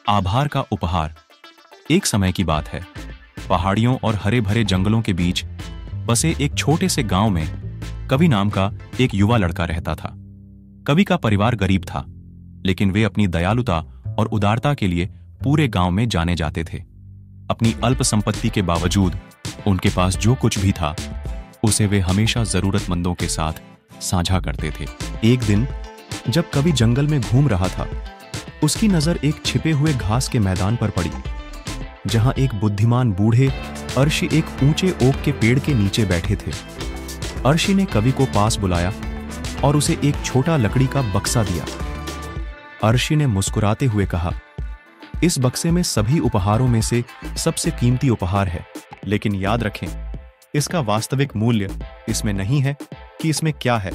आभार का उपहार। एक समय की बात है, पहाड़ियों और हरे भरे जंगलों के बीच बसे एक छोटे से गांव में कवि नाम का एक युवा लड़का रहता था। कवि का परिवार गरीब था, लेकिन वे अपनी दयालुता और उदारता के लिए पूरे गांव में जाने जाते थे। अपनी अल्प संपत्ति के बावजूद उनके पास जो कुछ भी था उसे वे हमेशा जरूरतमंदों के साथ साझा करते थे। एक दिन जब कवि जंगल में घूम रहा था, उसकी नजर एक छिपे हुए घास के मैदान पर पड़ी, जहां एक बुद्धिमान बूढ़े अर्शी एक ऊंचे ओक के पेड़ के नीचे बैठे थे। अर्शी ने कवि को पास बुलाया और उसे एक छोटा लकड़ी का बक्सा दिया। अर्शी ने मुस्कुराते हुए कहा, इस बक्से में सभी उपहारों में से सबसे कीमती उपहार है, लेकिन याद रखें, इसका वास्तविक मूल्य इसमें नहीं है कि इसमें क्या है,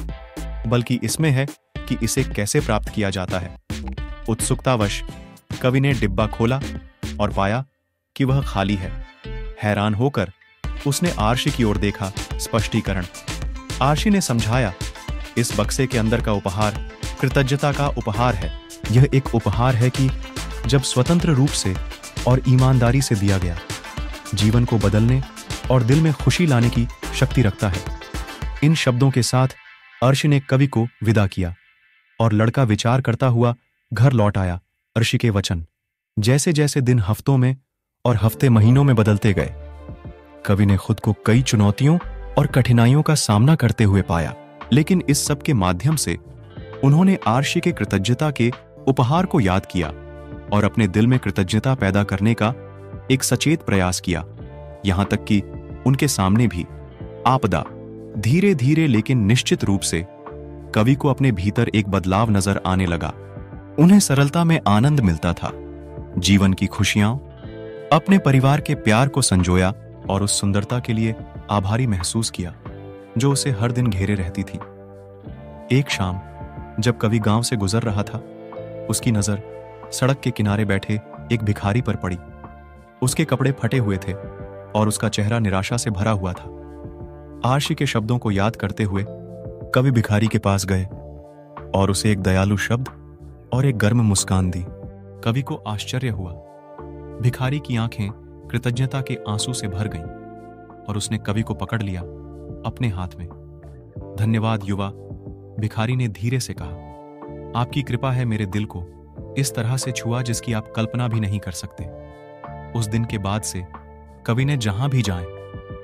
बल्कि इसमें है कि इसे कैसे प्राप्त किया जाता है। उत्सुकतावश कवि ने डिब्बा खोला और पाया कि वह खाली है। हैरान होकर उसने आर्शी की ओर देखा। स्पष्टीकरण। आर्शी ने समझाया, इस बक्से के अंदर का उपहार कृतज्ञता का उपहार है। यह एक उपहार है कि जब स्वतंत्र रूप से और ईमानदारी से दिया गया, जीवन को बदलने और दिल में खुशी लाने की शक्ति रखता है। इन शब्दों के साथ अर्शी ने कवि को विदा किया और लड़का विचार करता हुआ घर लौट आया। अर्शी के वचन। जैसे जैसे दिन हफ्तों में और हफ्ते महीनों में बदलते गए, कवि ने खुद को कई चुनौतियों और कठिनाइयों का सामना करते हुए पाया, लेकिन इस सब के माध्यम से उन्होंने आर्शी के कृतज्ञता के उपहार को याद किया और अपने दिल में कृतज्ञता पैदा करने का एक सचेत प्रयास किया। यहां तक कि उनके सामने भी आपदा धीरे धीरे लेकिन निश्चित रूप से कवि को अपने भीतर एक बदलाव नजर आने लगा। उन्हें सरलता में आनंद मिलता था, जीवन की खुशियां, अपने परिवार के प्यार को संजोया और उस सुंदरता के लिए आभारी महसूस किया जो उसे हर दिन घेरे रहती थी। एक शाम जब कवि गांव से गुजर रहा था, उसकी नजर सड़क के किनारे बैठे एक भिखारी पर पड़ी। उसके कपड़े फटे हुए थे और उसका चेहरा निराशा से भरा हुआ था। आर्शी के शब्दों को याद करते हुए कवि भिखारी के पास गए और उसे एक दयालु शब्द और एक गर्म मुस्कान दी। कवि को आश्चर्य हुआ। भिखारी की आंखें कृतज्ञता के आंसू से भर गईं और उसने कवि को पकड़ लिया अपने हाथ में। धन्यवाद युवा, भिखारी ने धीरे से कहा। आपकी कृपा है मेरे दिल को इस तरह से छुआ जिसकी आप कल्पना भी नहीं कर सकते। उस दिन के बाद से कवि ने जहां भी जाए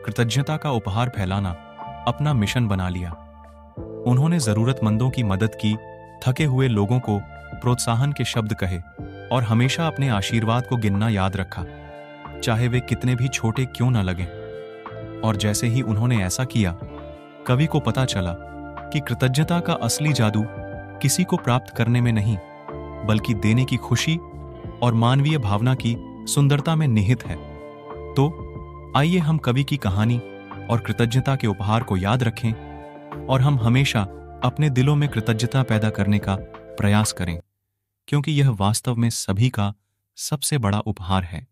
कृतज्ञता का उपहार फैलाना अपना मिशन बना लिया। उन्होंने जरूरतमंदों की मदद की, थके हुए लोगों को प्रोत्साहन के शब्द कहे और हमेशा अपने आशीर्वाद को गिनना याद रखा, चाहे वे कितने भी छोटे क्यों न लगें। और जैसे ही उन्होंने ऐसा किया, कवि को पता चला कि कृतज्ञता का असली जादू किसी को प्राप्त करने में नहीं, बल्कि देने की खुशी और मानवीय भावना की सुंदरता में निहित है। तो आइए हम कवि की कहानी और कृतज्ञता के उपहार को याद रखें और हम हमेशा अपने दिलों में कृतज्ञता पैदा करने का प्रयास करें, क्योंकि यह वास्तव में सभी का सबसे बड़ा उपहार है।